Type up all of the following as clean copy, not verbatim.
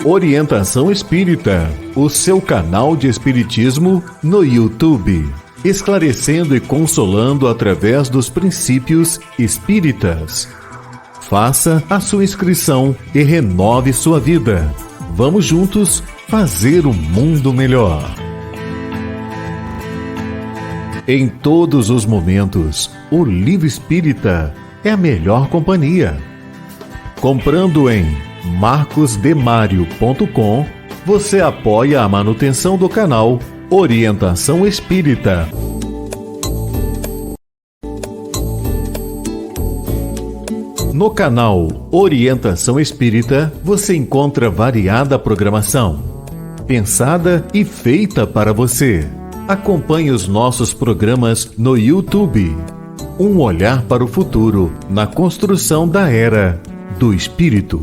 Orientação Espírita, o seu canal de espiritismo no YouTube, esclarecendo e consolando através dos princípios espíritas. Faça a sua inscrição e renove sua vida. Vamos juntos fazer o mundo melhor. Em todos os momentos, o Livro Espírita é a melhor companhia. Comprando em marcosdemario.com, você apoia a manutenção do canal Orientação Espírita. No canal Orientação Espírita, você encontra variada programação, pensada e feita para você. Acompanhe os nossos programas no YouTube. Um olhar para o futuro na construção da Era do Espírito.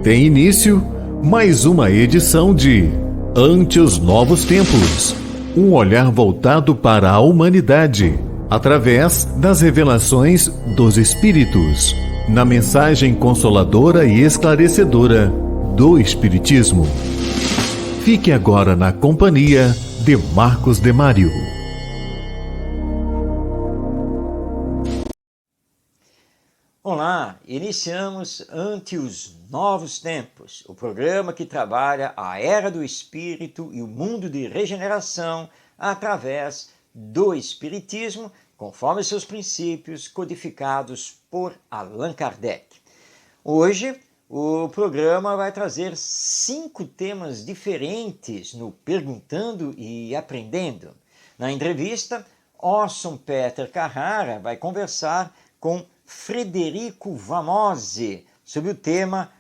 Tem início mais uma edição de Ante os Novos Tempos. Um olhar voltado para a humanidade, através das revelações dos Espíritos, na mensagem consoladora e esclarecedora do Espiritismo. Fique agora na companhia de Marcos Demário. Olá, iniciamos Ante os Novos Tempos, o programa que trabalha a Era do Espírito e o mundo de regeneração através do Espiritismo, conforme seus princípios codificados por Allan Kardec. Hoje, o programa vai trazer 5 temas diferentes no Perguntando e Aprendendo. Na entrevista, Orson Peter Carrara vai conversar com Frederico Vamose sobre o tema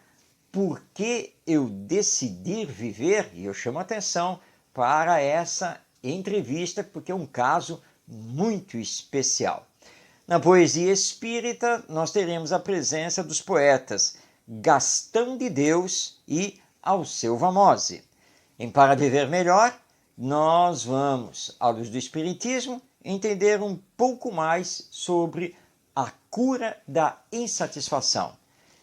Por que eu decidi viver? E eu chamo a atenção para essa entrevista porque é um caso muito especial. Na poesia espírita, nós teremos a presença dos poetas Gastão de Deus e Alceu Vamose. Em Para Viver Melhor, nós vamos, à luz do Espiritismo, entender um pouco mais sobre a cura da insatisfação.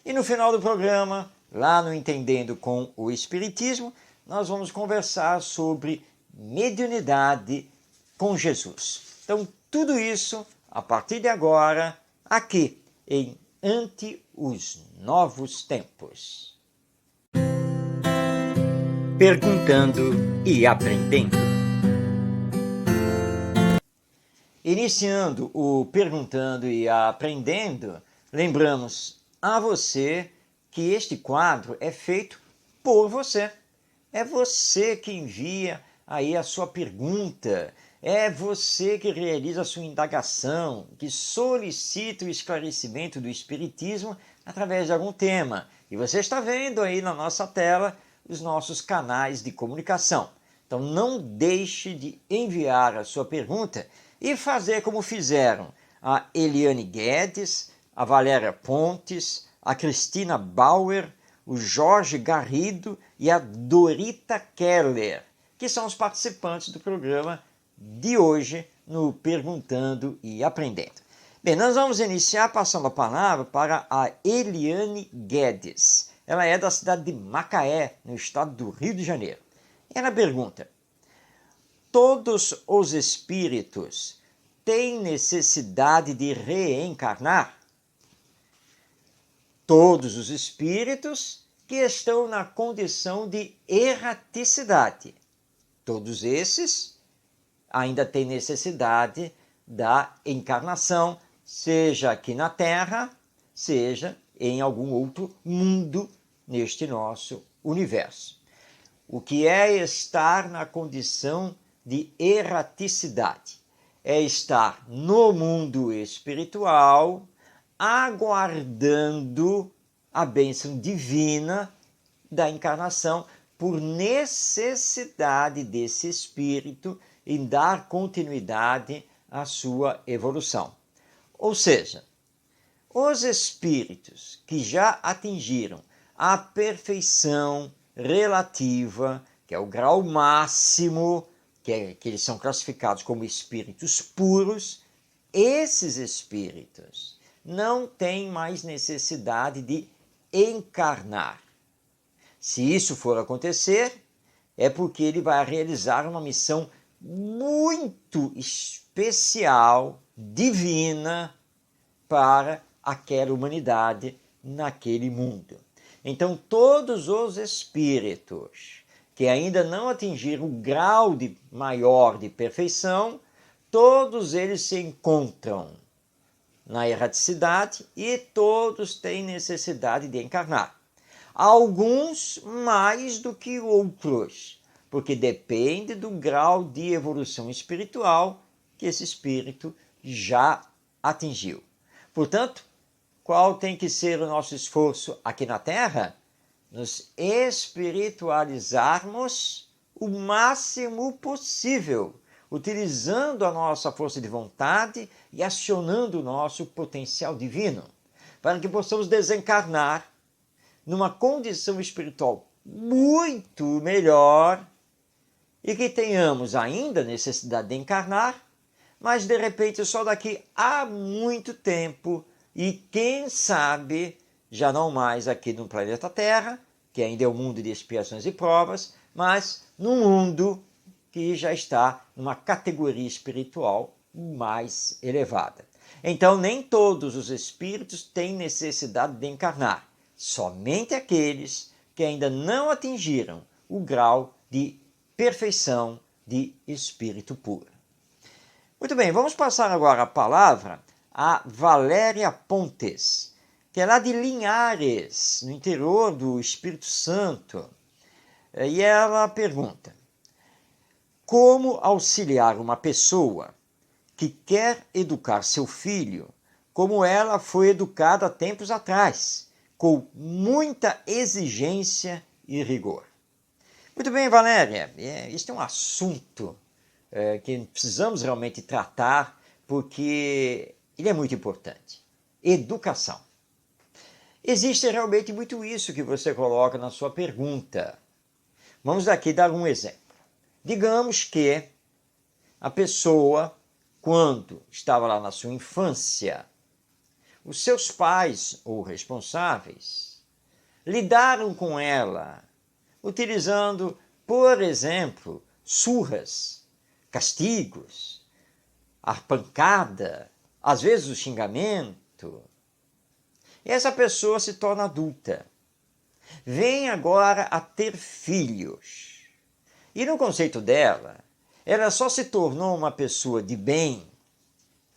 E no final do programa, lá no Entendendo com o Espiritismo, nós vamos conversar sobre mediunidade com Jesus. Então, tudo isso, a partir de agora, aqui em Ante os Novos Tempos. Perguntando e Aprendendo. Iniciando o Perguntando e Aprendendo, lembramos a você que este quadro é feito por você. É você que envia aí a sua pergunta, é você que realiza a sua indagação, que solicita o esclarecimento do Espiritismo através de algum tema. E você está vendo aí na nossa tela os nossos canais de comunicação. Então não deixe de enviar a sua pergunta e fazer como fizeram a Eliane Guedes, a Valéria Pontes, a Cristina Bauer, o Jorge Garrido e a Dorita Keller, que são os participantes do programa de hoje no Perguntando e Aprendendo. Bem, nós vamos iniciar passando a palavra para a Eliane Guedes. Ela é da cidade de Macaé, no estado do Rio de Janeiro. Ela pergunta: todos os espíritos têm necessidade de reencarnar? Todos os espíritos que estão na condição de erraticidade. Todos esses ainda têm necessidade da encarnação, seja aqui na Terra, seja em algum outro mundo neste nosso universo. O que é estar na condição de erraticidade? É estar no mundo espiritual, aguardando a bênção divina da encarnação, por necessidade desse espírito em dar continuidade à sua evolução. Ou seja, os espíritos que já atingiram a perfeição relativa, que é o grau máximo, que eles são classificados como espíritos puros, esses espíritos não têm mais necessidade de encarnar. Se isso for acontecer, é porque ele vai realizar uma missão muito especial, divina, para aquela humanidade naquele mundo. Então, todos os espíritos que ainda não atingiram o grau maior de perfeição, todos eles se encontram na erraticidade e todos têm necessidade de encarnar. Alguns mais do que outros, porque depende do grau de evolução espiritual que esse espírito já atingiu. Portanto, qual tem que ser o nosso esforço aqui na Terra? Nos espiritualizarmos o máximo possível, utilizando a nossa força de vontade e acionando o nosso potencial divino, para que possamos desencarnar numa condição espiritual muito melhor e que tenhamos ainda necessidade de encarnar, mas de repente só daqui a muito tempo e quem sabe já não mais aqui no planeta Terra, que ainda é um mundo de expiações e provas, mas num mundo que já está numa categoria espiritual mais elevada. Então nem todos os espíritos têm necessidade de encarnar, somente aqueles que ainda não atingiram o grau de perfeição de espírito puro. Muito bem, vamos passar agora a palavra a Valéria Pontes, que é lá de Linhares, no interior do Espírito Santo. E ela pergunta: como auxiliar uma pessoa que quer educar seu filho como ela foi educada há tempos atrás, com muita exigência e rigor? Muito bem, Valéria, este é um assunto que precisamos realmente tratar, porque ele é muito importante. Educação. Existe realmente muito isso que você coloca na sua pergunta. Vamos aqui dar um exemplo. Digamos que a pessoa, quando estava lá na sua infância, os seus pais ou responsáveis lidaram com ela utilizando, por exemplo, surras, castigos, a pancada, às vezes o xingamento. E essa pessoa se torna adulta. Vem agora a ter filhos. E no conceito dela, ela só se tornou uma pessoa de bem,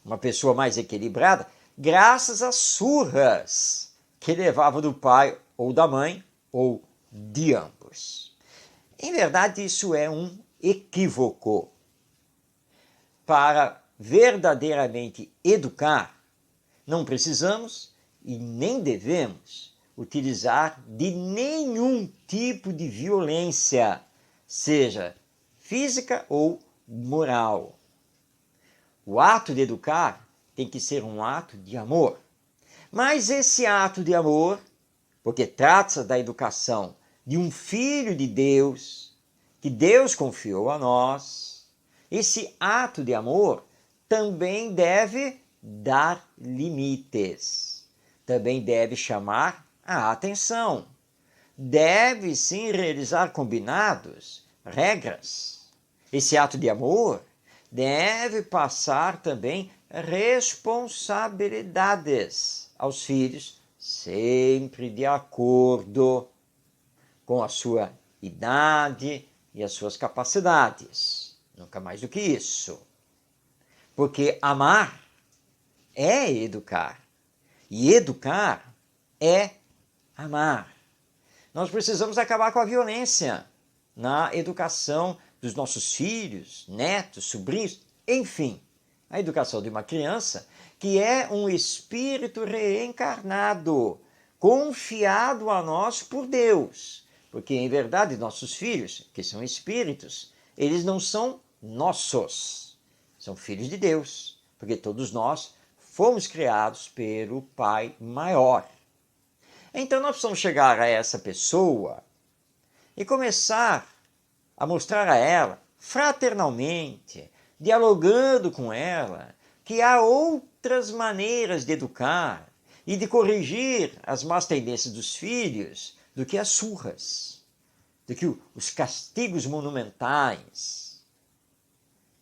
uma pessoa mais equilibrada, graças às surras que levava do pai ou da mãe, ou de ambos. Em verdade, isso é um equívoco. Para verdadeiramente educar, não precisamos e nem devemos utilizar de nenhum tipo de violência, seja física ou moral. O ato de educar tem que ser um ato de amor. Mas esse ato de amor, porque trata-se da educação de um filho de Deus, que Deus confiou a nós, esse ato de amor também deve dar limites, também deve chamar a atenção, deve sim realizar combinados, regras. Esse ato de amor deve passar também responsabilidades aos filhos, sempre de acordo com a sua idade e as suas capacidades. Nunca mais do que isso. Porque amar é educar. E educar é amar. Nós precisamos acabar com a violência na educação dos nossos filhos, netos, sobrinhos, enfim. A educação de uma criança que é um espírito reencarnado, confiado a nós por Deus. Porque, em verdade, nossos filhos, que são espíritos, eles não são nossos, são filhos de Deus, porque todos nós fomos criados pelo Pai maior. Então nós precisamos chegar a essa pessoa e começar a mostrar a ela, fraternalmente, dialogando com ela, que há outras maneiras de educar e de corrigir as más tendências dos filhos do que as surras, do que os castigos monumentais.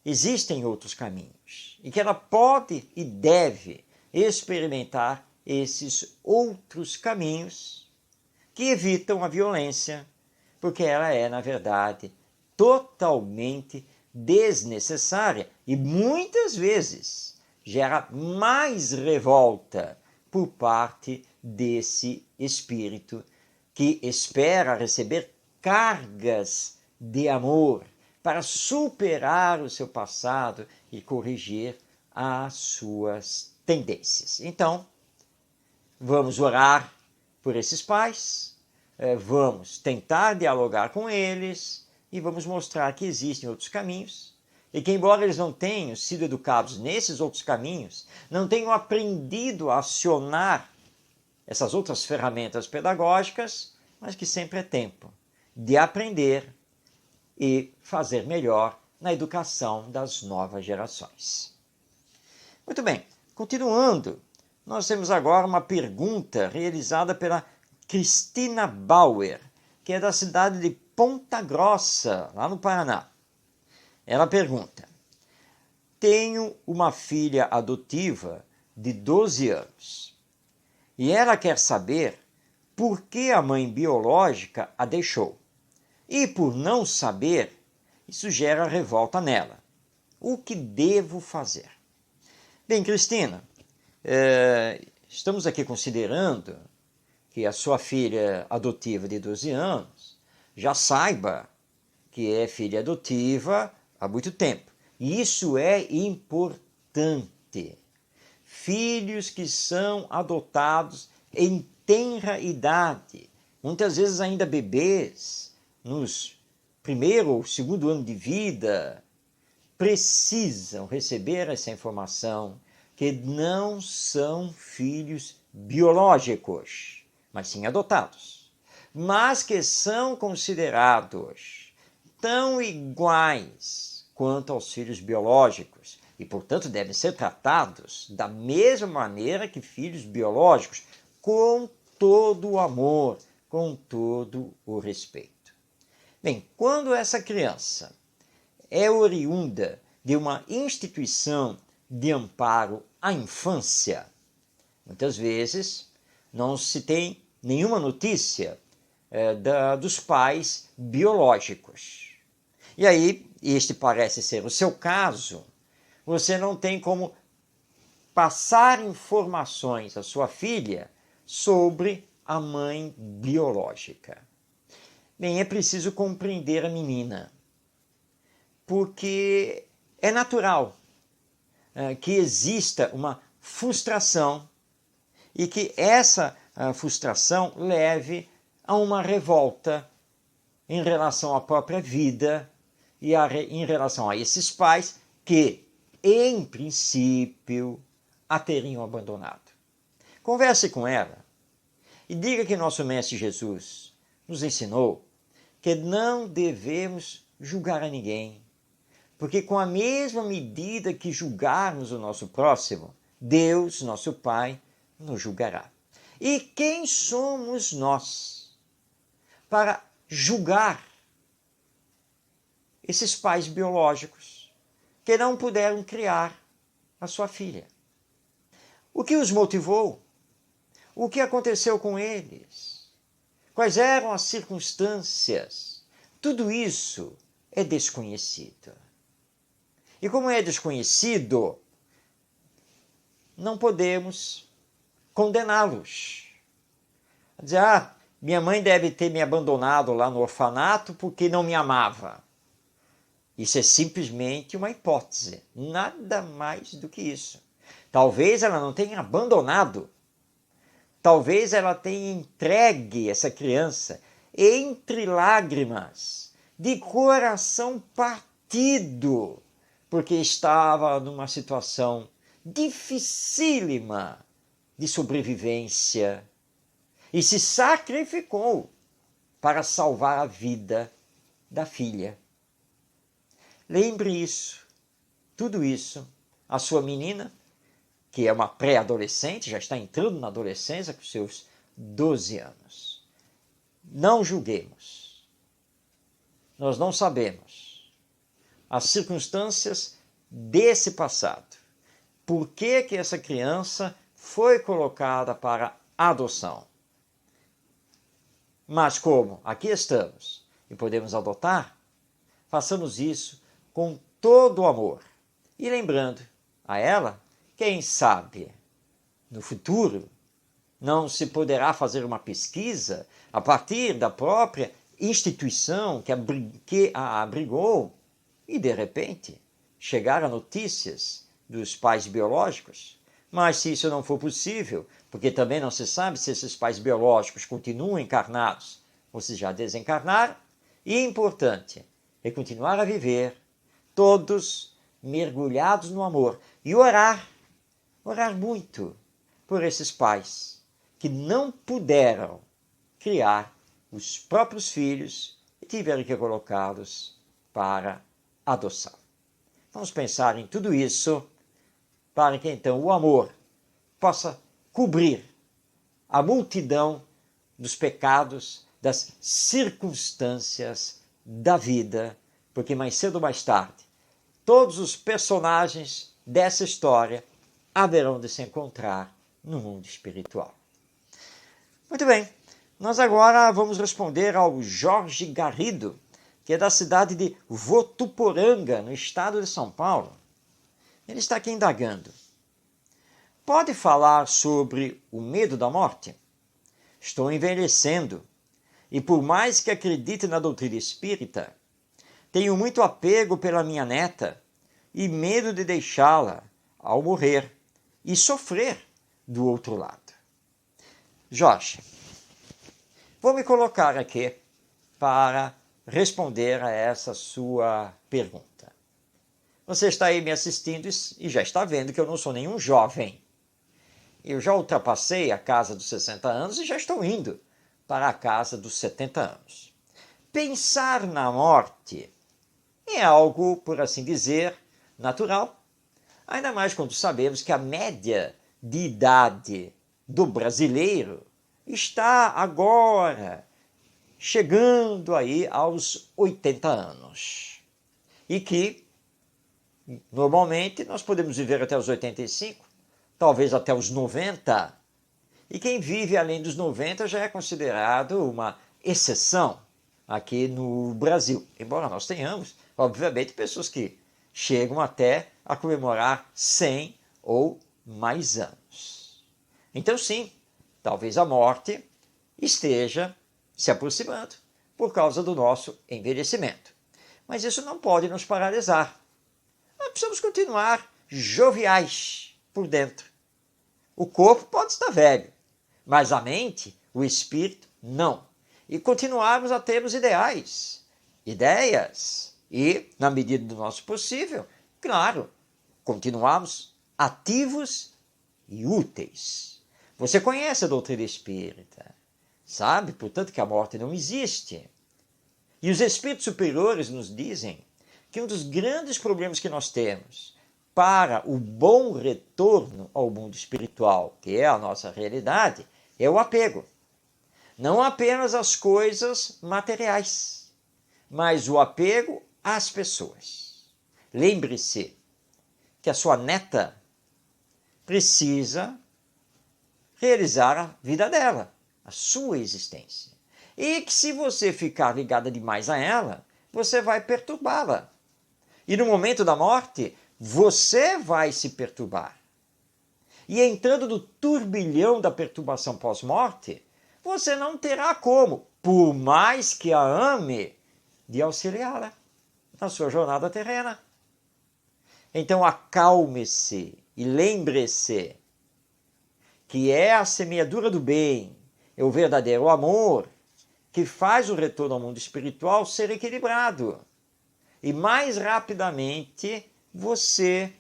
Existem outros caminhos e que ela pode e deve experimentar esses outros caminhos que evitam a violência, porque ela é, na verdade, totalmente desnecessária e muitas vezes gera mais revolta por parte desse espírito que espera receber cargas de amor para superar o seu passado e corrigir as suas tendências. Então, vamos orar por esses pais, vamos tentar dialogar com eles e vamos mostrar que existem outros caminhos e que, embora eles não tenham sido educados nesses outros caminhos, não tenham aprendido a acionar essas outras ferramentas pedagógicas, mas que sempre é tempo de aprender e fazer melhor na educação das novas gerações. Muito bem, continuando, nós temos agora uma pergunta realizada pela Cristina Bauer, que é da cidade de Ponta Grossa, lá no Paraná. Ela pergunta: tenho uma filha adotiva de 12 anos e ela quer saber por que a mãe biológica a deixou. E por não saber, isso gera revolta nela. O que devo fazer? Bem, Cristina, estamos aqui considerando que a sua filha adotiva de 12 anos já saiba que é filha adotiva há muito tempo. E isso é importante. Filhos que são adotados em tenra idade, muitas vezes ainda bebês, nos primeiro ou segundo ano de vida, precisam receber essa informação que não são filhos biológicos, mas sim adotados, mas que são considerados tão iguais quanto aos filhos biológicos e, portanto, devem ser tratados da mesma maneira que filhos biológicos, com todo o amor, com todo o respeito. Bem, quando essa criança é oriunda de uma instituição de amparo à infância, muitas vezes não se tem nenhuma notícia dos pais biológicos. E aí, este parece ser o seu caso, você não tem como passar informações à sua filha sobre a mãe biológica. Bem, é preciso compreender a menina, porque é natural que exista uma frustração e que essa frustração leve a uma revolta em relação à própria vida e em relação a esses pais que, em princípio, a teriam abandonado. Converse com ela e diga que nosso Mestre Jesus nos ensinou que não devemos julgar a ninguém, porque com a mesma medida que julgarmos o nosso próximo, Deus, nosso Pai, nos julgará. E quem somos nós para julgar esses pais biológicos que não puderam criar a sua filha? O que os motivou? O que aconteceu com eles? Quais eram as circunstâncias? Tudo isso é desconhecido. E como é desconhecido, não podemos condená-los. Dizer, minha mãe deve ter me abandonado lá no orfanato porque não me amava. Isso é simplesmente uma hipótese, nada mais do que isso. Talvez ela não tenha abandonado, talvez ela tenha entregue essa criança entre lágrimas, de coração partido, porque estava numa situação dificílima de sobrevivência e se sacrificou para salvar a vida da filha. Lembre isso, tudo isso, a sua menina que é uma pré-adolescente, já está entrando na adolescência com seus 12 anos. Não julguemos. Nós não sabemos as circunstâncias desse passado. Por que que essa criança foi colocada para adoção? Mas como aqui estamos e podemos adotar, façamos isso com todo o amor. E lembrando a ela, quem sabe, no futuro, não se poderá fazer uma pesquisa a partir da própria instituição que a abrigou e, de repente, chegar a notícias dos pais biológicos. Mas se isso não for possível, porque também não se sabe se esses pais biológicos continuam encarnados ou se já desencarnaram, e é importante é continuar a viver todos mergulhados no amor e orar muito por esses pais que não puderam criar os próprios filhos e tiveram que colocá-los para adoção. Vamos pensar em tudo isso para que então o amor possa cobrir a multidão dos pecados, das circunstâncias da vida, porque mais cedo ou mais tarde, todos os personagens dessa história haverão de se encontrar no mundo espiritual. Muito bem, nós agora vamos responder ao Jorge Garrido, que é da cidade de Votuporanga, no estado de São Paulo. Ele está aqui indagando. Pode falar sobre o medo da morte? Estou envelhecendo e, por mais que acredite na doutrina espírita, tenho muito apego pela minha neta e medo de deixá-la ao morrer e sofrer do outro lado. Jorge, vou me colocar aqui para responder a essa sua pergunta. Você está aí me assistindo e já está vendo que eu não sou nenhum jovem. Eu já ultrapassei a casa dos 60 anos e já estou indo para a casa dos 70 anos. Pensar na morte é algo, por assim dizer, natural. Ainda mais quando sabemos que a média de idade do brasileiro está agora chegando aí aos 80 anos. E que, normalmente, nós podemos viver até os 85, talvez até os 90. E quem vive além dos 90 já é considerado uma exceção aqui no Brasil. Embora nós tenhamos, obviamente, pessoas que chegam até a comemorar 100 ou mais anos. Então, sim, talvez a morte esteja se aproximando por causa do nosso envelhecimento. Mas isso não pode nos paralisar. Nós precisamos continuar joviais por dentro. O corpo pode estar velho, mas a mente, o espírito, não. E continuarmos a termos ideias e, na medida do nosso possível, claro, continuarmos ativos e úteis. Você conhece a doutrina espírita, sabe, portanto, que a morte não existe. E os espíritos superiores nos dizem que um dos grandes problemas que nós temos para o bom retorno ao mundo espiritual, que é a nossa realidade, é o apego. Não apenas às coisas materiais, mas o apego às pessoas. Lembre-se que a sua neta precisa realizar a vida dela, a sua existência. E que se você ficar ligada demais a ela, você vai perturbá-la. E no momento da morte, você vai se perturbar. E entrando no turbilhão da perturbação pós-morte, você não terá como, por mais que a ame, de auxiliá-la na sua jornada terrena. Então acalme-se e lembre-se que é a semeadura do bem, é o verdadeiro amor que faz o retorno ao mundo espiritual ser equilibrado. E mais rapidamente você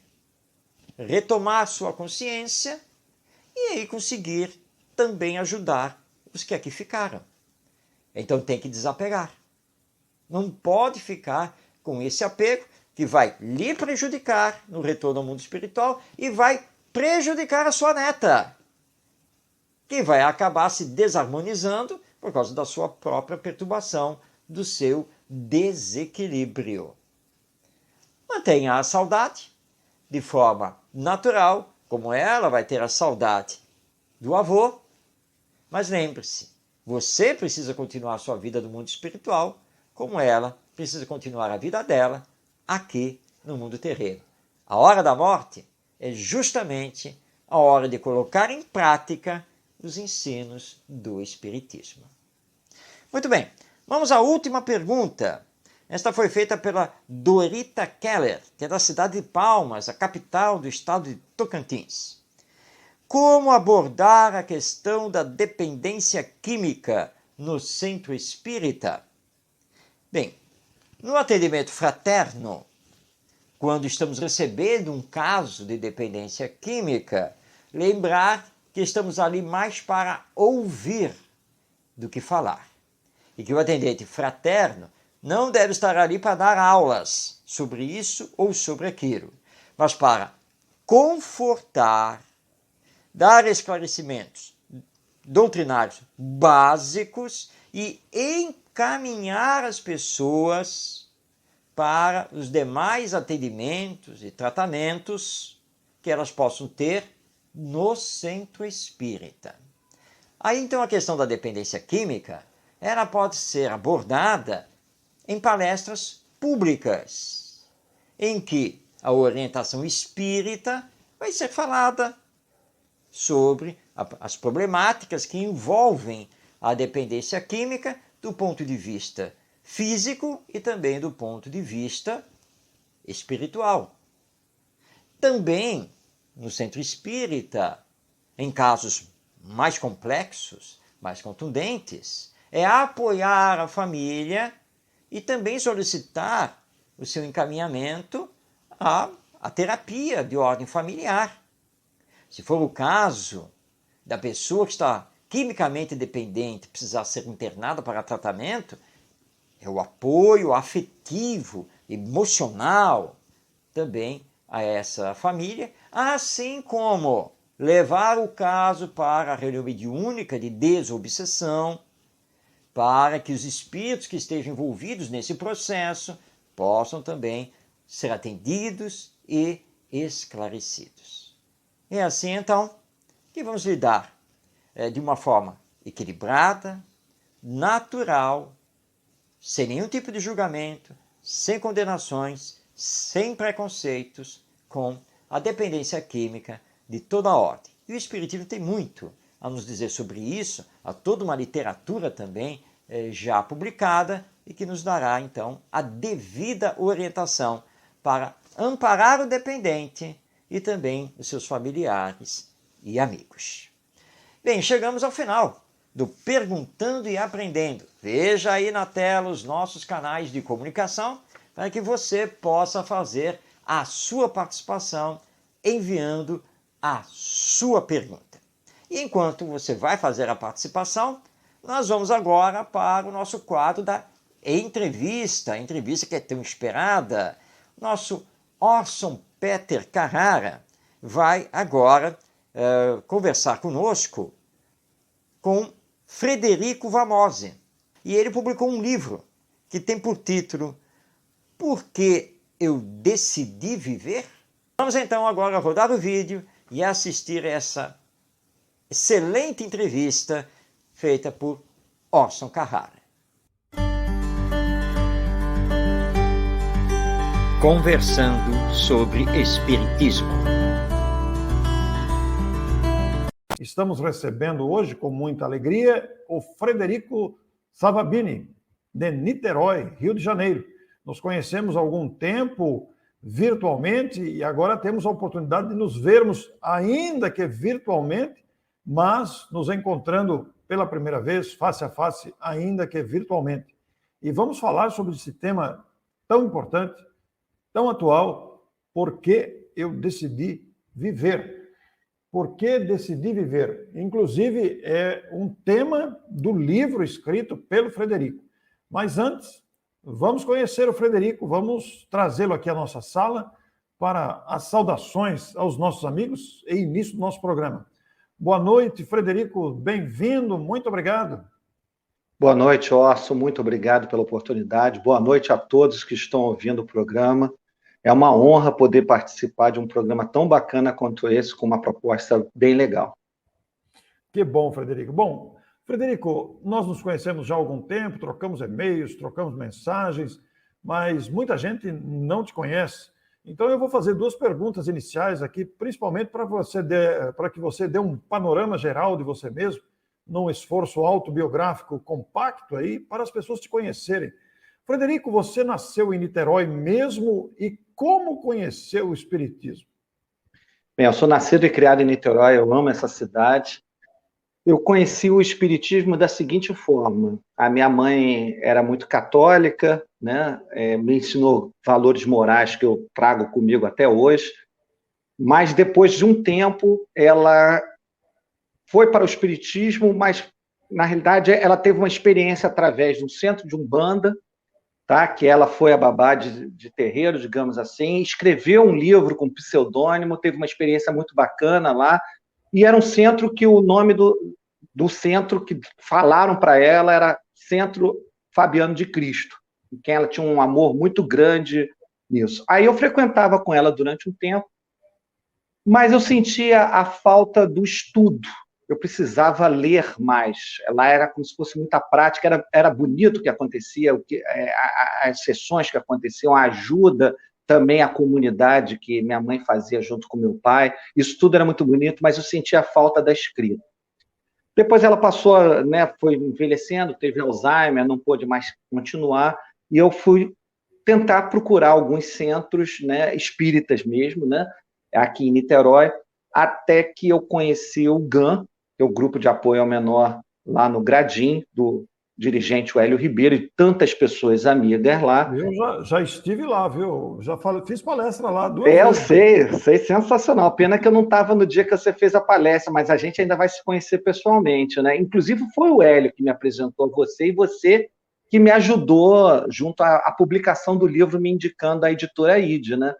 retomar sua consciência e aí conseguir também ajudar os que aqui ficaram. Então tem que desapegar. Não pode ficar com esse apego que vai lhe prejudicar no retorno ao mundo espiritual e vai prejudicar a sua neta, que vai acabar se desarmonizando por causa da sua própria perturbação, do seu desequilíbrio. Mantenha a saudade de forma natural, como ela vai ter a saudade do avô, mas lembre-se, você precisa continuar a sua vida no mundo espiritual, como ela precisa continuar a vida dela aqui no mundo terreno. A hora da morte é justamente a hora de colocar em prática os ensinos do Espiritismo. Muito bem, vamos à última pergunta. Esta foi feita pela Dorita Keller, que é da cidade de Palmas, a capital do estado de Tocantins. Como abordar a questão da dependência química no centro espírita? Bem, no atendimento fraterno, quando estamos recebendo um caso de dependência química, lembrar que estamos ali mais para ouvir do que falar. E que o atendente fraterno não deve estar ali para dar aulas sobre isso ou sobre aquilo, mas para confortar, dar esclarecimentos doutrinários básicos e encaminhar as pessoas para os demais atendimentos e tratamentos que elas possam ter no centro espírita. Aí então a questão da dependência química, ela pode ser abordada em palestras públicas, em que a orientação espírita vai ser falada sobre as problemáticas que envolvem a dependência química do ponto de vista físico e também do ponto de vista espiritual. Também, no centro espírita, em casos mais complexos, mais contundentes, é apoiar a família e também solicitar o seu encaminhamento à terapia de ordem familiar. Se for o caso da pessoa que está quimicamente dependente, precisar ser internada para tratamento, é o apoio afetivo, emocional também a essa família, assim como levar o caso para a reunião mediúnica de desobsessão, para que os espíritos que estejam envolvidos nesse processo possam também ser atendidos e esclarecidos. É assim, então, que vamos lidar de uma forma equilibrada, natural, sem nenhum tipo de julgamento, sem condenações, sem preconceitos, com a dependência química de toda ordem. E o Espiritismo tem muito a nos dizer sobre isso, há toda uma literatura também já publicada e que nos dará, então, a devida orientação para amparar o dependente e também os seus familiares e amigos. Bem, chegamos ao final do Perguntando e Aprendendo. Veja aí na tela os nossos canais de comunicação para que você possa fazer a sua participação enviando a sua pergunta. E enquanto você vai fazer a participação, nós vamos agora para o nosso quadro da entrevista, a entrevista que é tão esperada. Nosso Orson Peter Carrara vai agora conversar conosco com Frederico Vamose. E ele publicou um livro que tem por título Por que eu decidi viver? Vamos então agora rodar o vídeo e assistir essa excelente entrevista feita por Orson Carrara. Conversando sobre Espiritismo. Estamos recebendo hoje, com muita alegria, o Frederico Savabini, de Niterói, Rio de Janeiro. Nos conhecemos há algum tempo virtualmente e agora temos a oportunidade de nos vermos, ainda que virtualmente, mas nos encontrando pela primeira vez, face a face, ainda que virtualmente. E vamos falar sobre esse tema tão importante, tão atual, por que eu decidi viver. Por que decidi viver? Inclusive, é um tema do livro escrito pelo Frederico. Mas antes, vamos conhecer o Frederico, vamos trazê-lo aqui à nossa sala para as saudações aos nossos amigos e início do nosso programa. Boa noite, Frederico, bem-vindo, muito obrigado. Boa noite, Orson, muito obrigado pela oportunidade. Boa noite a todos que estão ouvindo o programa. É uma honra poder participar de um programa tão bacana quanto esse, com uma proposta bem legal. Que bom, Frederico. Bom, Frederico, nós nos conhecemos já há algum tempo, trocamos e-mails, trocamos mensagens, mas muita gente não te conhece. Então, eu vou fazer duas perguntas iniciais aqui, principalmente para que você dê um panorama geral de você mesmo, num esforço autobiográfico compacto aí, para as pessoas te conhecerem. Frederico, você nasceu em Niterói mesmo e como conheceu o Espiritismo? Bem, eu sou nascido e criado em Niterói, eu amo essa cidade. Eu conheci o Espiritismo da seguinte forma: a minha mãe era muito católica, né? Me ensinou valores morais que eu trago comigo até hoje, mas depois de um tempo ela foi para o Espiritismo, mas na realidade ela teve uma experiência através de um centro de Umbanda, tá? Que ela foi a babá de terreiro, digamos assim, escreveu um livro com pseudônimo, teve uma experiência muito bacana lá, e era um centro que o nome do centro que falaram para ela era Centro Fabiano de Cristo, em quem ela tinha um amor muito grande nisso. Aí eu frequentava com ela durante um tempo, mas eu sentia a falta do estudo. Eu precisava ler mais. Ela era como se fosse muita prática, era bonito o que acontecia, as sessões que aconteciam, a ajuda também à comunidade que minha mãe fazia junto com meu pai. Isso tudo era muito bonito, mas eu sentia a falta da escrita. Depois ela passou, né, foi envelhecendo, teve Alzheimer, não pôde mais continuar, e eu fui tentar procurar alguns centros, né, espíritas mesmo, né, aqui em Niterói, até que eu conheci o GAM, que é o Grupo de Apoio ao Menor, lá no Gradim, do dirigente Hélio Ribeiro, e tantas pessoas amigas lá. Eu já estive lá, viu? Fiz palestra lá duas vezes. Eu sei, sensacional. Pena que eu não estava no dia que você fez a palestra, mas a gente ainda vai se conhecer pessoalmente, né? Inclusive foi o Hélio que me apresentou a você, e você que me ajudou junto à publicação do livro, me indicando a editora ID, né?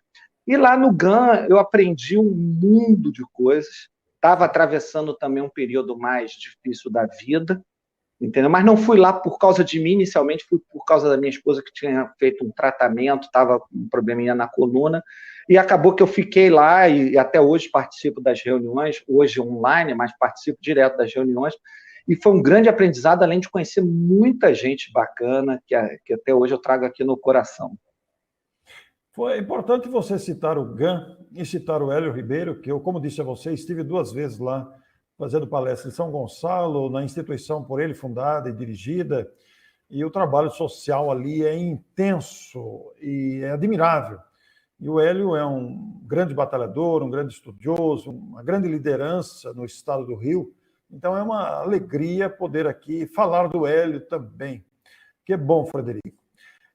E lá no GAM eu aprendi um mundo de coisas. Estava atravessando também um período mais difícil da vida, entendeu? Mas não fui lá por causa de mim inicialmente, fui por causa da minha esposa, que tinha feito um tratamento, estava com um probleminha na coluna, e acabou que eu fiquei lá, e até hoje participo das reuniões, hoje online, mas participo direto das reuniões, e foi um grande aprendizado, além de conhecer muita gente bacana, que até hoje eu trago aqui no coração. Foi importante você citar o GAM e citar o Hélio Ribeiro, que eu, como disse a você, estive duas vezes lá fazendo palestra em São Gonçalo, na instituição por ele fundada e dirigida, e o trabalho social ali é intenso e é admirável. E o Hélio é um grande batalhador, um grande estudioso, uma grande liderança no estado do Rio, então é uma alegria poder aqui falar do Hélio também. Que bom, Frederico.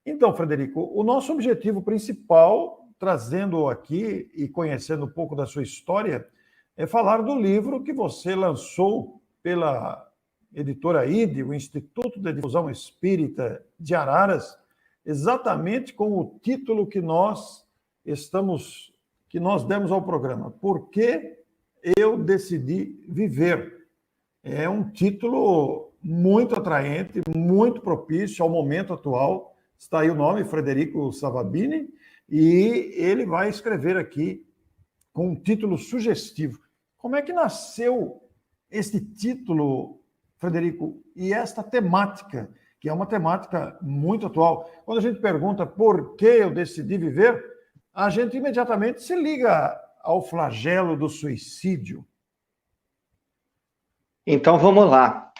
Então, Frederico, o nosso objetivo principal, trazendo aqui e conhecendo um pouco da sua história, é falar do livro que você lançou pela editora ID, o Instituto de Difusão Espírita de Araras, exatamente com o título que nós demos ao programa, Por que eu decidi viver? É um título muito atraente, muito propício ao momento atual. Está aí o nome, Frederico Savabini, e ele vai escrever aqui com um título sugestivo. Como é que nasceu este título, Frederico, e esta temática, que é uma temática muito atual? Quando a gente pergunta por que eu decidi viver, a gente imediatamente se liga ao flagelo do suicídio. Então, vamos lá.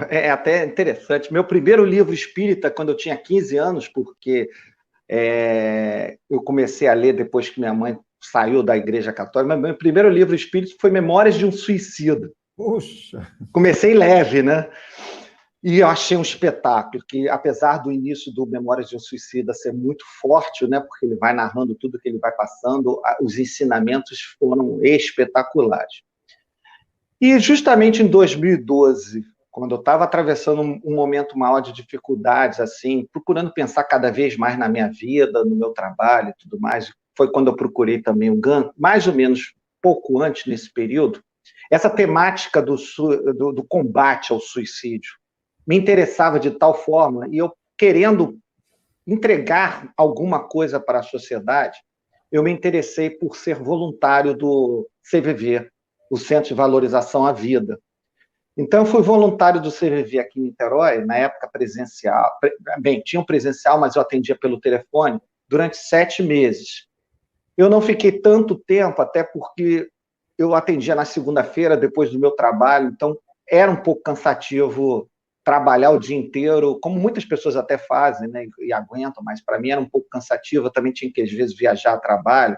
É até interessante. Meu primeiro livro espírita, quando eu tinha 15 anos, porque eu comecei a ler depois que minha mãe saiu da Igreja Católica, mas meu primeiro livro espírita foi Memórias de um Suicida. Puxa! Comecei leve, né? E eu achei um espetáculo, que apesar do início do Memórias de um Suicida ser muito forte, né, porque ele vai narrando tudo que ele vai passando, os ensinamentos foram espetaculares. E justamente em 2012, quando eu estava atravessando um momento maior de dificuldades, assim, procurando pensar cada vez mais na minha vida, no meu trabalho e tudo mais, foi quando eu procurei também o GAN, mais ou menos pouco antes, nesse período, essa temática do combate ao suicídio me interessava de tal forma, e eu querendo entregar alguma coisa para a sociedade, eu me interessei por ser voluntário do CVV, o Centro de Valorização à Vida. Então, eu fui voluntário do CVV aqui em Niterói, na época presencial. Bem, tinha um presencial, mas eu atendia pelo telefone, durante 7 meses. Eu não fiquei tanto tempo, até porque eu atendia na segunda-feira, depois do meu trabalho, então era um pouco cansativo trabalhar o dia inteiro, como muitas pessoas até fazem, né, e aguentam, mas para mim era um pouco cansativo, eu também tinha que, às vezes, viajar a trabalho,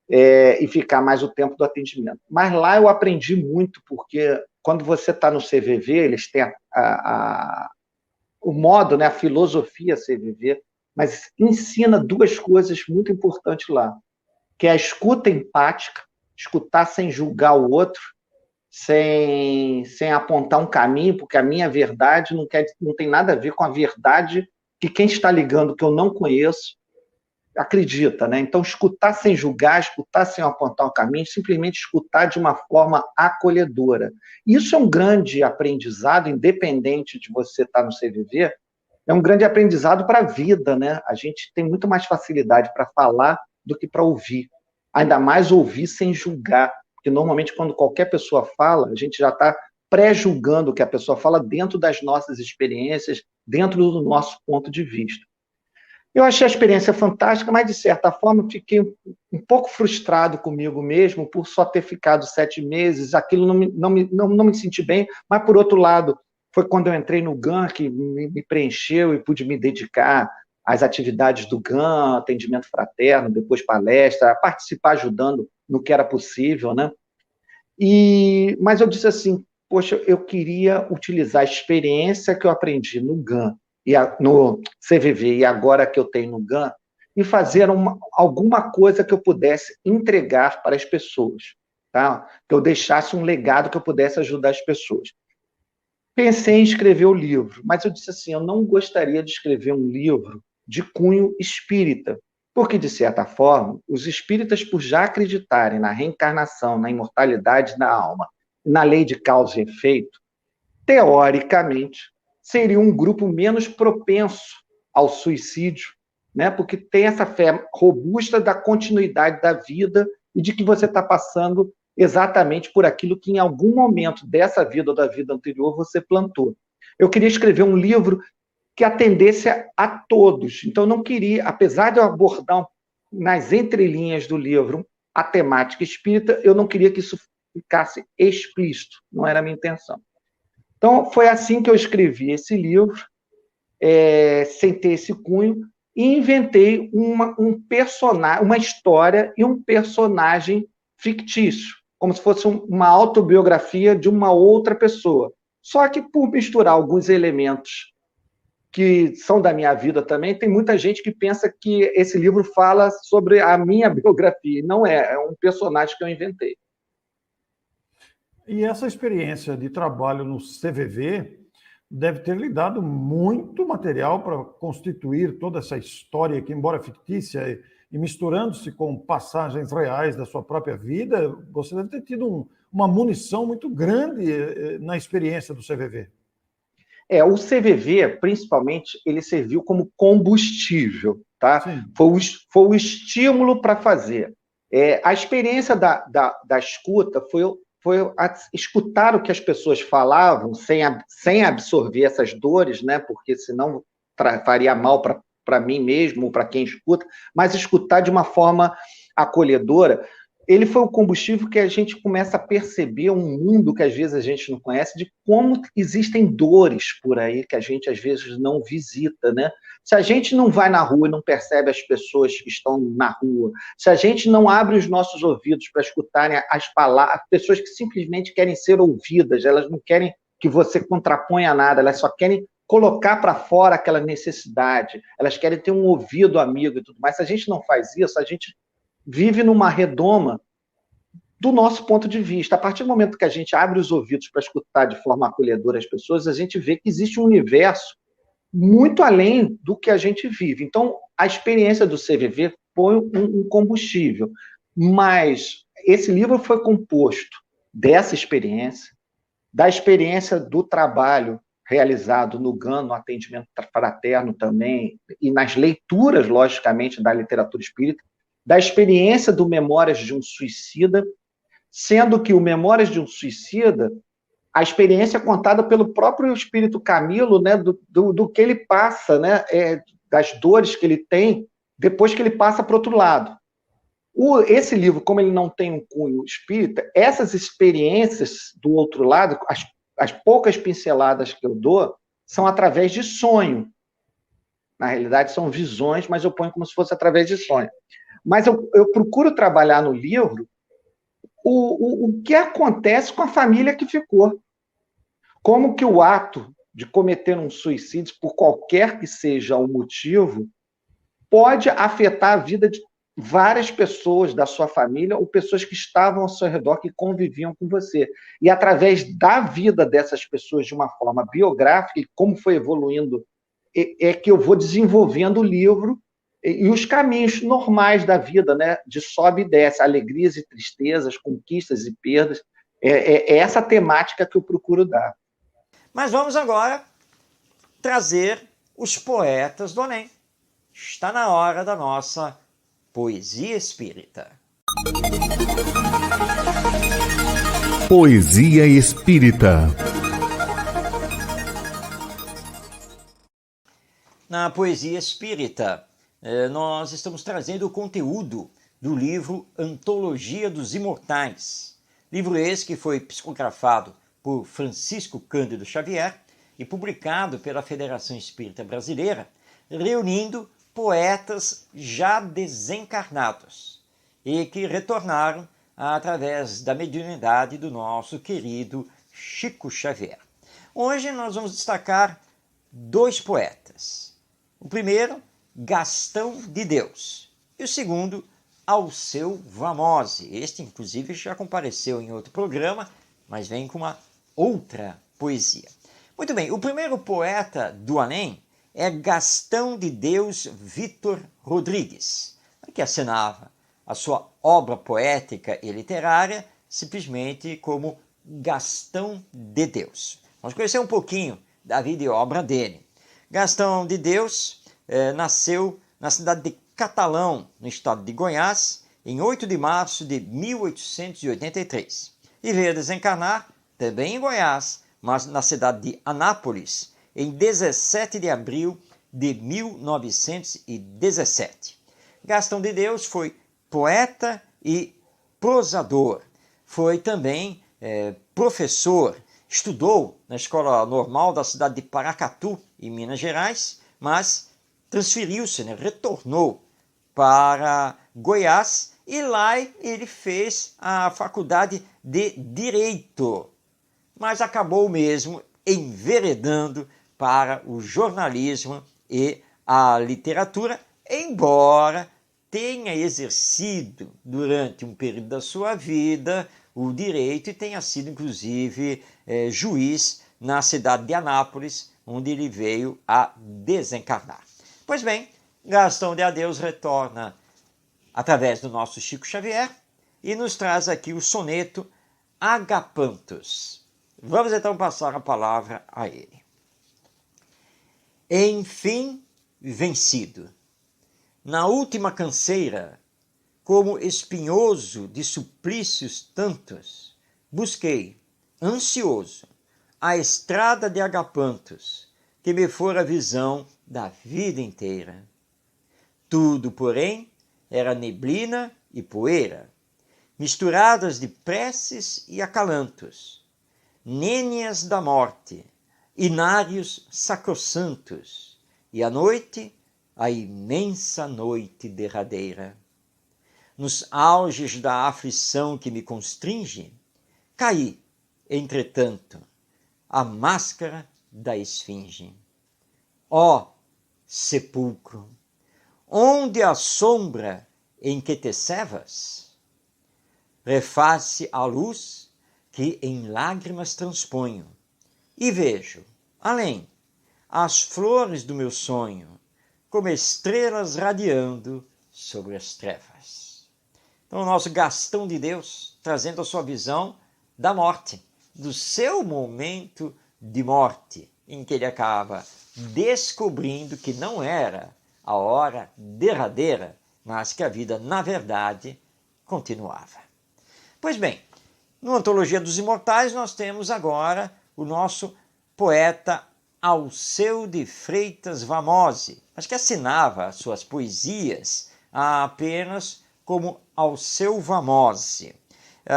e ficar mais o tempo do atendimento. Mas lá eu aprendi muito, porque quando você está no CVV, eles têm o modo, né, a filosofia CVV, mas ensina 2 coisas muito importantes lá, que é a escuta empática, escutar sem julgar o outro, sem apontar um caminho, porque a minha verdade não tem nada a ver com a verdade que quem está ligando, que eu não conheço, acredita, né? Então, escutar sem julgar, escutar sem apontar um caminho, simplesmente escutar de uma forma acolhedora. Isso é um grande aprendizado, independente de você estar no CVV, é um grande aprendizado para a vida, né? A gente tem muito mais facilidade para falar do que para ouvir. Ainda mais ouvir sem julgar, porque normalmente quando qualquer pessoa fala, a gente já está pré-julgando o que a pessoa fala dentro das nossas experiências, dentro do nosso ponto de vista. Eu achei a experiência fantástica, mas, de certa forma, fiquei um pouco frustrado comigo mesmo por só ter ficado 7 meses, aquilo não me senti bem, mas, por outro lado, foi quando eu entrei no GAN que me preencheu e pude me dedicar às atividades do GAN, atendimento fraterno, depois palestra, participar ajudando no que era possível, né? Mas eu disse assim, poxa, eu queria utilizar a experiência que eu aprendi no GAN, no CVV e agora que eu tenho no GAN, e fazer alguma coisa que eu pudesse entregar para as pessoas, tá? Que eu deixasse um legado que eu pudesse ajudar as pessoas. Pensei em escrever o livro, mas eu disse assim, eu não gostaria de escrever um livro de cunho espírita, porque, de certa forma, os espíritas, por já acreditarem na reencarnação, na imortalidade da alma, na lei de causa e efeito, teoricamente, seria um grupo menos propenso ao suicídio, né? Porque tem essa fé robusta da continuidade da vida e de que você está passando exatamente por aquilo que em algum momento dessa vida ou da vida anterior você plantou. Eu queria escrever um livro que atendesse a todos. Então, eu não queria, apesar de eu abordar nas entrelinhas do livro a temática espírita, eu não queria que isso ficasse explícito, não era a minha intenção. Então, foi assim que eu escrevi esse livro, sem ter esse cunho, e inventei uma história e um personagem fictício, como se fosse uma autobiografia de uma outra pessoa. Só que, por misturar alguns elementos que são da minha vida também, tem muita gente que pensa que esse livro fala sobre a minha biografia. Não é um personagem que eu inventei. E essa experiência de trabalho no CVV deve ter lhe dado muito material para constituir toda essa história que, embora fictícia e misturando-se com passagens reais da sua própria vida, você deve ter tido uma munição muito grande na experiência do CVV. O CVV, principalmente, ele serviu como combustível, tá? Foi o estímulo para fazer. A experiência da escuta foi escutar o que as pessoas falavam sem absorver essas dores, né? Porque senão faria mal para mim mesmo, para quem escuta, mas escutar de uma forma acolhedora. Ele foi o combustível que a gente começa a perceber um mundo que às vezes a gente não conhece, de como existem dores por aí que a gente às vezes não visita, né? Se a gente não vai na rua e não percebe as pessoas que estão na rua, se a gente não abre os nossos ouvidos para escutarem as palavras, pessoas que simplesmente querem ser ouvidas, elas não querem que você contraponha nada, elas só querem colocar para fora aquela necessidade, elas querem ter um ouvido amigo e tudo mais. Se a gente não faz isso, a gente vive numa redoma do nosso ponto de vista. A partir do momento que a gente abre os ouvidos para escutar de forma acolhedora as pessoas, a gente vê que existe um universo muito além do que a gente vive. Então, a experiência do CVV foi um combustível. Mas esse livro foi composto dessa experiência, da experiência do trabalho realizado no GAN, no atendimento fraterno também, e nas leituras, logicamente, da literatura espírita, da experiência do Memórias de um Suicida, sendo que o Memórias de um Suicida, a experiência é contada pelo próprio espírito Camilo, né, do que ele passa, né, das dores que ele tem depois que ele passa para o outro lado. Esse livro, como ele não tem um cunho espírita, essas experiências do outro lado, as poucas pinceladas que eu dou, são através de sonho. Na realidade, são visões, mas eu ponho como se fosse através de sonho. Mas eu procuro trabalhar no livro o que acontece com a família que ficou. Como que o ato de cometer um suicídio, por qualquer que seja o motivo, pode afetar a vida de várias pessoas da sua família ou pessoas que estavam ao seu redor, que conviviam com você. E através da vida dessas pessoas, de uma forma biográfica, e como foi evoluindo, é que eu vou desenvolvendo o livro e os caminhos normais da vida, né? De sobe e desce, alegrias e tristezas, conquistas e perdas. É essa temática que eu procuro dar. Mas vamos agora trazer os poetas do além. Está na hora da nossa poesia espírita. Poesia espírita. Na poesia espírita, nós estamos trazendo o conteúdo do livro Antologia dos Imortais. Livro esse que foi psicografado por Francisco Cândido Xavier e publicado pela Federação Espírita Brasileira, reunindo poetas já desencarnados e que retornaram através da mediunidade do nosso querido Chico Xavier. Hoje nós vamos destacar 2 poetas. O primeiro, Gastão de Deus, e o segundo, Alceu Vamose. Este, inclusive, já compareceu em outro programa, mas vem com uma outra poesia. Muito bem, o primeiro poeta do além é Gastão de Deus Vitor Rodrigues, que assinava a sua obra poética e literária simplesmente como Gastão de Deus. Vamos conhecer um pouquinho da vida e obra dele. Gastão de Deus nasceu na cidade de Catalão, no estado de Goiás, em 8 de março de 1883. E veio a desencarnar também em Goiás, mas na cidade de Anápolis, em 17 de abril de 1917. Gastão de Deus foi poeta e prosador. Foi também professor, estudou na Escola Normal da cidade de Paracatu, em Minas Gerais, mas transferiu-se, retornou para Goiás e lá ele fez a faculdade de Direito, mas acabou mesmo enveredando para o jornalismo e a literatura, embora tenha exercido durante um período da sua vida o direito e tenha sido inclusive juiz na cidade de Anápolis, onde ele veio a desencarnar. Pois bem, Gastão de Deus retorna através do nosso Chico Xavier e nos traz aqui o soneto Agapantos. Vamos então passar a palavra a ele. Enfim vencido, na última canseira, como espinhoso de suplícios tantos, busquei, ansioso, a estrada de Agapantos, que me fora a visão da vida inteira. Tudo, porém, era neblina e poeira, misturadas de preces e acalantos, nênias da morte, inários sacrossantos, e a noite, a imensa noite derradeira. Nos auges da aflição que me constringe, caí, entretanto, a máscara da esfinge. Ó sepulcro, onde a sombra em que te cevas? Reface a luz que em lágrimas transponho, e vejo, além, as flores do meu sonho, como estrelas radiando sobre as trevas. Então, o nosso Gastão de Deus, trazendo a sua visão da morte, do seu momento de morte, em que ele acaba descobrindo que não era a hora derradeira, mas que a vida, na verdade, continuava. Pois bem, no Antologia dos Imortais, nós temos agora o nosso poeta Alceu de Freitas Vamose, mas que assinava suas poesias apenas como Alceu Vamose.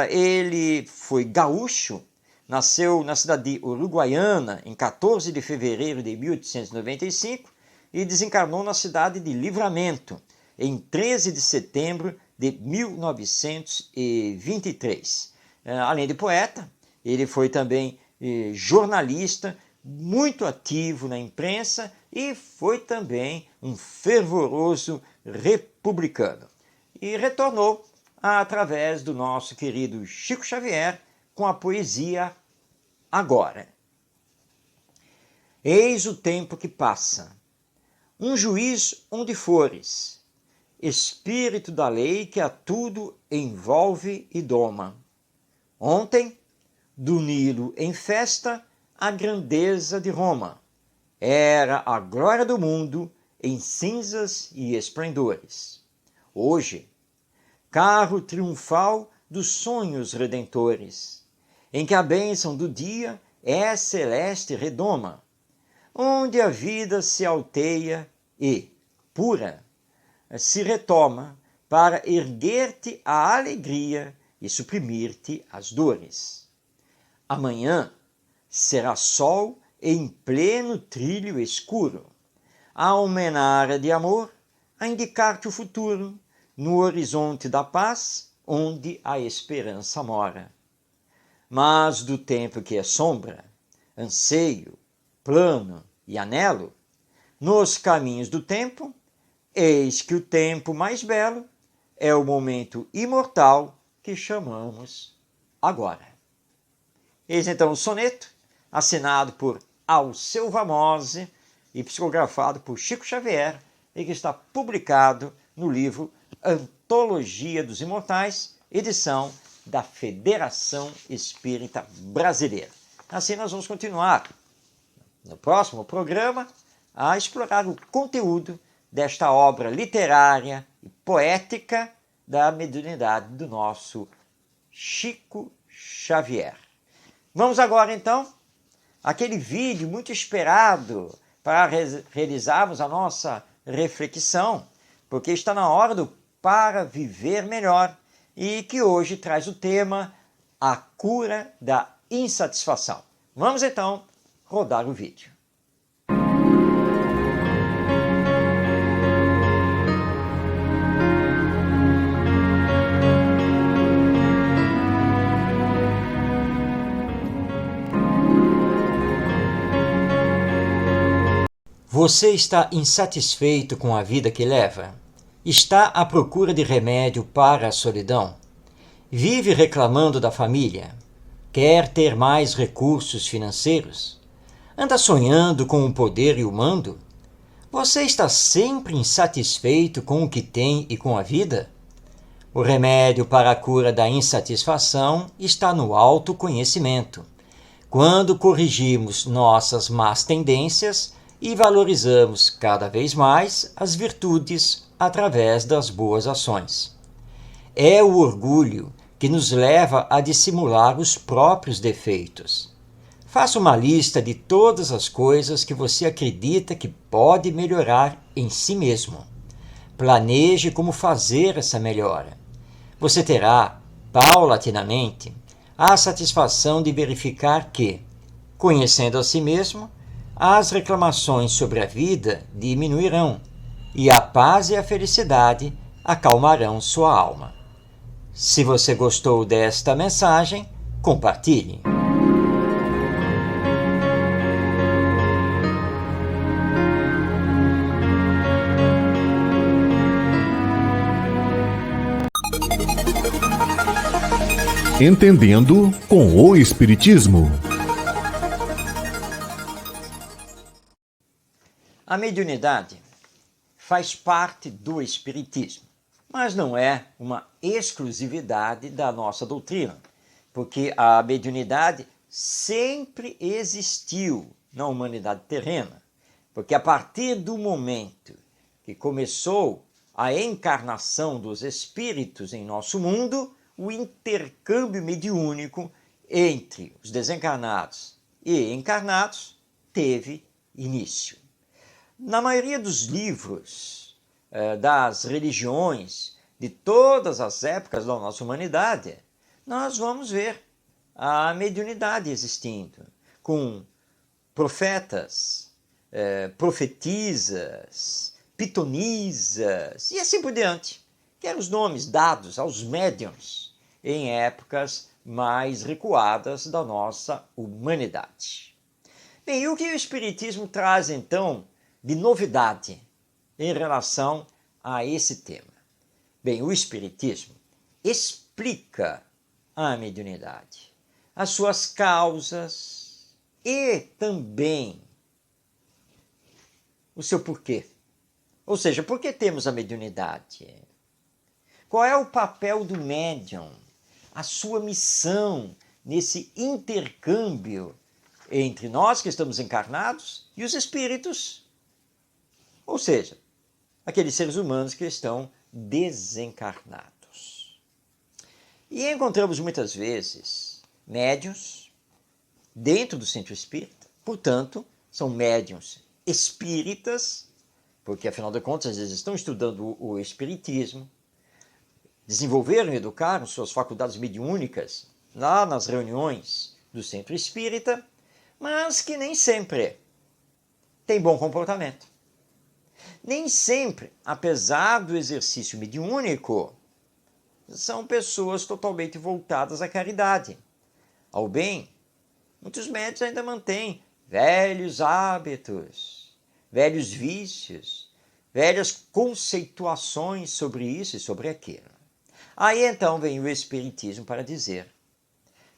Ele foi gaúcho, nasceu na cidade de Uruguaiana em 14 de fevereiro de 1895 e desencarnou na cidade de Livramento em 13 de setembro de 1923. Além de poeta, ele foi também jornalista, muito ativo na imprensa e foi também um fervoroso republicano. E retornou através do nosso querido Chico Xavier com a poesia Agora. Eis o tempo que passa, um juiz onde fores, espírito da lei que a tudo envolve e doma. Ontem, do Nilo em festa, a grandeza de Roma. Era a glória do mundo em cinzas e esplendores. Hoje, carro triunfal dos sonhos redentores, em que a bênção do dia é celeste redoma, onde a vida se alteia e, pura, se retoma para erguer-te a alegria e suprimir-te as dores. Amanhã será sol em pleno trilho escuro, a almenara de amor a indicar-te o futuro, no horizonte da paz, onde a esperança mora. Mas do tempo que é sombra, anseio, plano e anelo, nos caminhos do tempo, eis que o tempo mais belo é o momento imortal que chamamos agora. Eis então o soneto, assinado por Alceu Vamose e psicografado por Chico Xavier, e que está publicado no livro Antologia dos Imortais, edição da Federação Espírita Brasileira. Assim nós vamos continuar no próximo programa a explorar o conteúdo desta obra literária e poética da mediunidade do nosso Chico Xavier. Vamos agora então àquele vídeo muito esperado para realizarmos a nossa reflexão, porque está na hora do Para Viver Melhor, e que hoje traz o tema A Cura da Insatisfação. Vamos então rodar o vídeo. Você está insatisfeito com a vida que leva? Está à procura de remédio para a solidão? Vive reclamando da família? Quer ter mais recursos financeiros? Anda sonhando com o poder e o mando? Você está sempre insatisfeito com o que tem e com a vida? O remédio para a cura da insatisfação está no autoconhecimento. Quando corrigimos nossas más tendências e valorizamos cada vez mais as virtudes através das boas ações. É o orgulho que nos leva a dissimular os próprios defeitos. Faça uma lista de todas as coisas que você acredita que pode melhorar em si mesmo. Planeje como fazer essa melhora. Você terá, paulatinamente, a satisfação de verificar que, conhecendo a si mesmo, as reclamações sobre a vida diminuirão e a paz e a felicidade acalmarão sua alma. Se você gostou desta mensagem, compartilhe. Entendendo com o Espiritismo. A mediunidade faz parte do Espiritismo. Mas não é uma exclusividade da nossa doutrina, porque a mediunidade sempre existiu na humanidade terrena, porque a partir do momento que começou a encarnação dos espíritos em nosso mundo, o intercâmbio mediúnico entre os desencarnados e encarnados teve início. Na maioria dos livros das religiões de todas as épocas da nossa humanidade, nós vamos ver a mediunidade existindo, com profetas, profetisas, pitonisas e assim por diante, que eram os nomes dados aos médiuns em épocas mais recuadas da nossa humanidade. Bem, e o que o Espiritismo traz então de novidade em relação a esse tema? Bem, o Espiritismo explica a mediunidade, as suas causas e também o seu porquê. Ou seja, por que temos a mediunidade? Qual é o papel do médium? A sua missão nesse intercâmbio entre nós que estamos encarnados e os espíritos? Ou seja, aqueles seres humanos que estão desencarnados. E encontramos muitas vezes médiuns dentro do centro espírita, portanto, são médiuns espíritas, porque afinal de contas eles estão estudando o espiritismo, desenvolveram e educaram suas faculdades mediúnicas lá nas reuniões do centro espírita, mas que nem sempre têm bom comportamento. Nem sempre, apesar do exercício mediúnico, são pessoas totalmente voltadas à caridade, ao bem. Muitos médiuns ainda mantêm velhos hábitos, velhos vícios, velhas conceituações sobre isso e sobre aquilo. Aí então vem o Espiritismo para dizer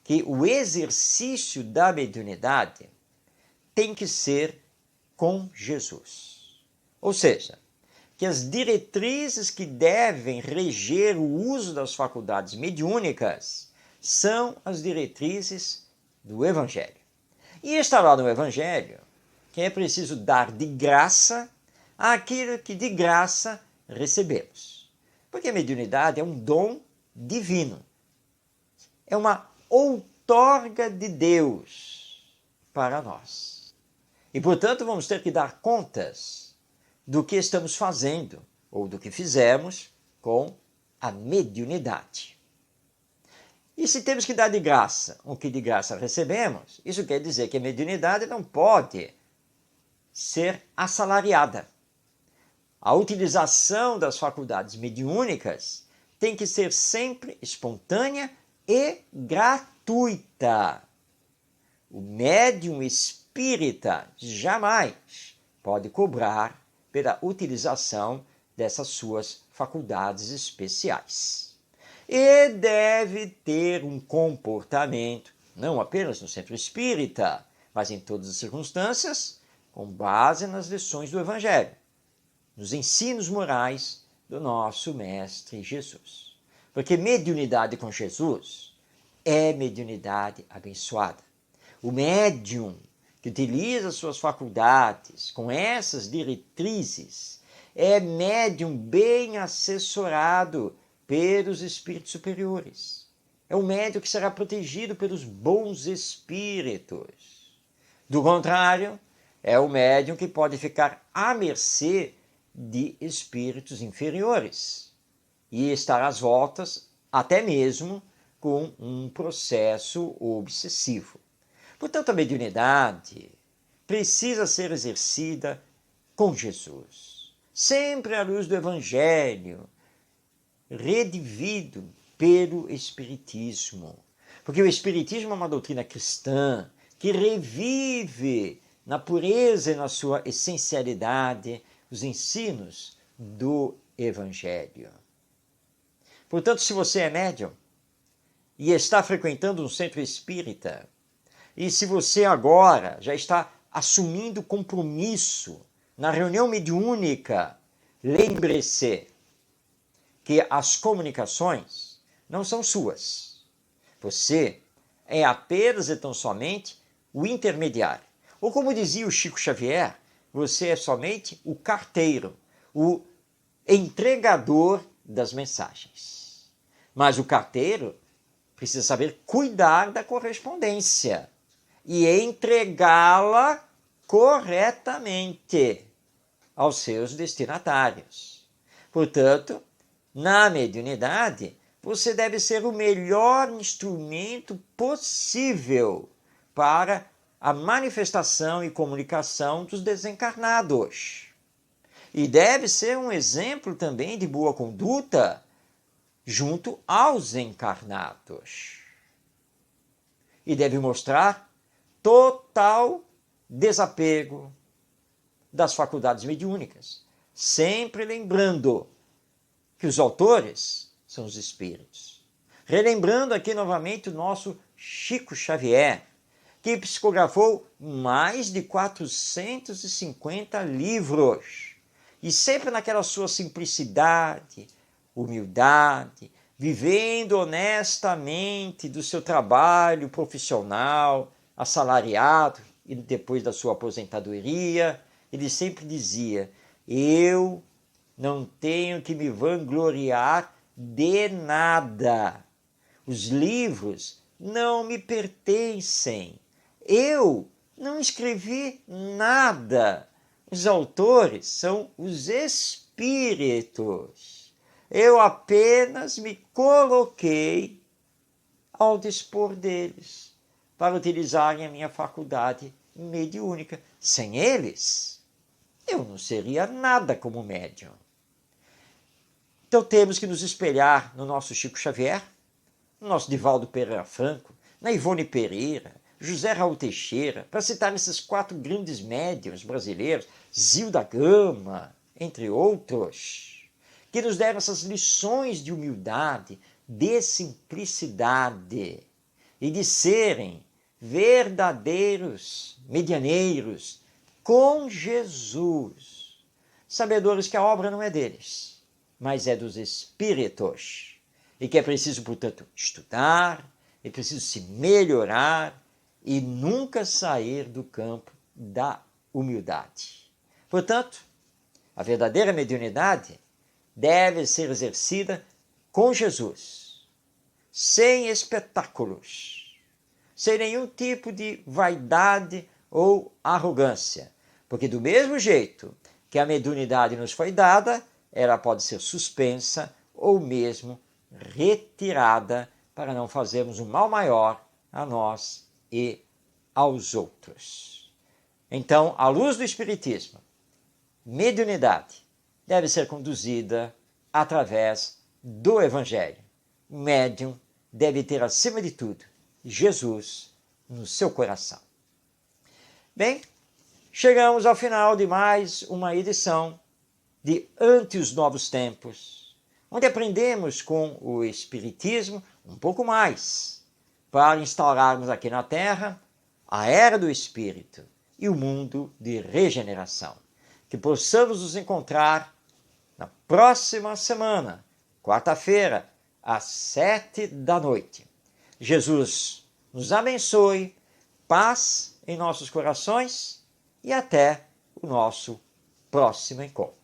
que o exercício da mediunidade tem que ser com Jesus. Ou seja, que as diretrizes que devem reger o uso das faculdades mediúnicas são as diretrizes do Evangelho. E está lá no Evangelho que é preciso dar de graça aquilo que de graça recebemos. Porque a mediunidade é um dom divino. É uma outorga de Deus para nós. E, portanto, vamos ter que dar contas do que estamos fazendo ou do que fizemos com a mediunidade. E se temos que dar de graça o que de graça recebemos, isso quer dizer que a mediunidade não pode ser assalariada. A utilização das faculdades mediúnicas tem que ser sempre espontânea e gratuita. O médium espírita jamais pode cobrar pela utilização dessas suas faculdades especiais. E deve ter um comportamento, não apenas no centro espírita, mas em todas as circunstâncias, com base nas lições do Evangelho, nos ensinos morais do nosso Mestre Jesus. Porque mediunidade com Jesus é mediunidade abençoada. O médium que utiliza suas faculdades com essas diretrizes é médium bem assessorado pelos espíritos superiores. É um médium que será protegido pelos bons espíritos. Do contrário, é o médium que pode ficar à mercê de espíritos inferiores e estar às voltas até mesmo com um processo obsessivo. Portanto, a mediunidade precisa ser exercida com Jesus, sempre à luz do Evangelho, redivido pelo Espiritismo. Porque o Espiritismo é uma doutrina cristã que revive na pureza e na sua essencialidade os ensinos do Evangelho. Portanto, se você é médium e está frequentando um centro espírita, e se você agora já está assumindo compromisso na reunião mediúnica, lembre-se que as comunicações não são suas. Você é apenas e tão somente o intermediário. Ou como dizia o Chico Xavier, você é somente o carteiro, o entregador das mensagens. Mas o carteiro precisa saber cuidar da correspondência e entregá-la corretamente aos seus destinatários. Portanto, na mediunidade, você deve ser o melhor instrumento possível para a manifestação e comunicação dos desencarnados. E deve ser um exemplo também de boa conduta junto aos encarnados. E deve mostrar total desapego das faculdades mediúnicas, sempre lembrando que os autores são os espíritos. Relembrando aqui novamente o nosso Chico Xavier, que psicografou mais de 450 livros, e sempre naquela sua simplicidade, humildade, vivendo honestamente do seu trabalho profissional, assalariado, e depois da sua aposentadoria, ele sempre dizia: eu não tenho que me vangloriar de nada. Os livros não me pertencem. Eu não escrevi nada. Os autores são os espíritos. Eu apenas me coloquei ao dispor deles para utilizarem a minha faculdade mediúnica. Sem eles, eu não seria nada como médium. Então temos que nos espelhar no nosso Chico Xavier, no nosso Divaldo Pereira Franco, na Ivone Pereira, José Raul Teixeira, para citar esses 4 grandes médiuns brasileiros, Zilda Gama, entre outros, que nos deram essas lições de humildade, de simplicidade e de serem verdadeiros medianeiros com Jesus, sabedores que a obra não é deles, mas é dos espíritos, e que é preciso, portanto, estudar, é preciso se melhorar e nunca sair do campo da humildade. Portanto, a verdadeira mediunidade deve ser exercida com Jesus, sem espetáculos, sem nenhum tipo de vaidade ou arrogância, porque do mesmo jeito que a mediunidade nos foi dada, ela pode ser suspensa ou mesmo retirada para não fazermos um mal maior a nós e aos outros. Então, à luz do Espiritismo, mediunidade deve ser conduzida através do Evangelho. O médium deve ter, acima de tudo, Jesus no seu coração. Bem, chegamos ao final de mais uma edição de Ante os Novos Tempos, onde aprendemos com o Espiritismo um pouco mais para instaurarmos aqui na Terra a Era do Espírito e o mundo de regeneração. Que possamos nos encontrar na próxima semana, quarta-feira, às 19h. Jesus nos abençoe, paz em nossos corações e até o nosso próximo encontro.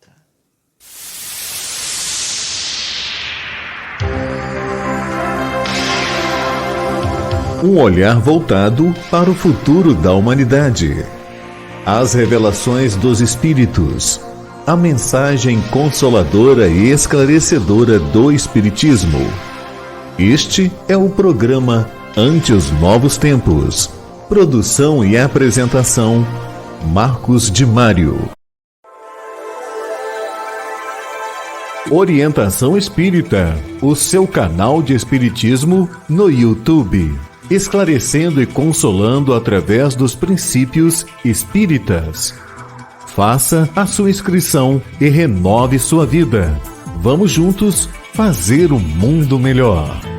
Um olhar voltado para o futuro da humanidade. As revelações dos Espíritos. A mensagem consoladora e esclarecedora do Espiritismo. Este é o programa Ante os Novos Tempos. Produção e apresentação, Marcos de Mário. Orientação Espírita, o seu canal de Espiritismo no YouTube. Esclarecendo e consolando através dos princípios espíritas. Faça a sua inscrição e renove sua vida. Vamos juntos fazer um mundo melhor.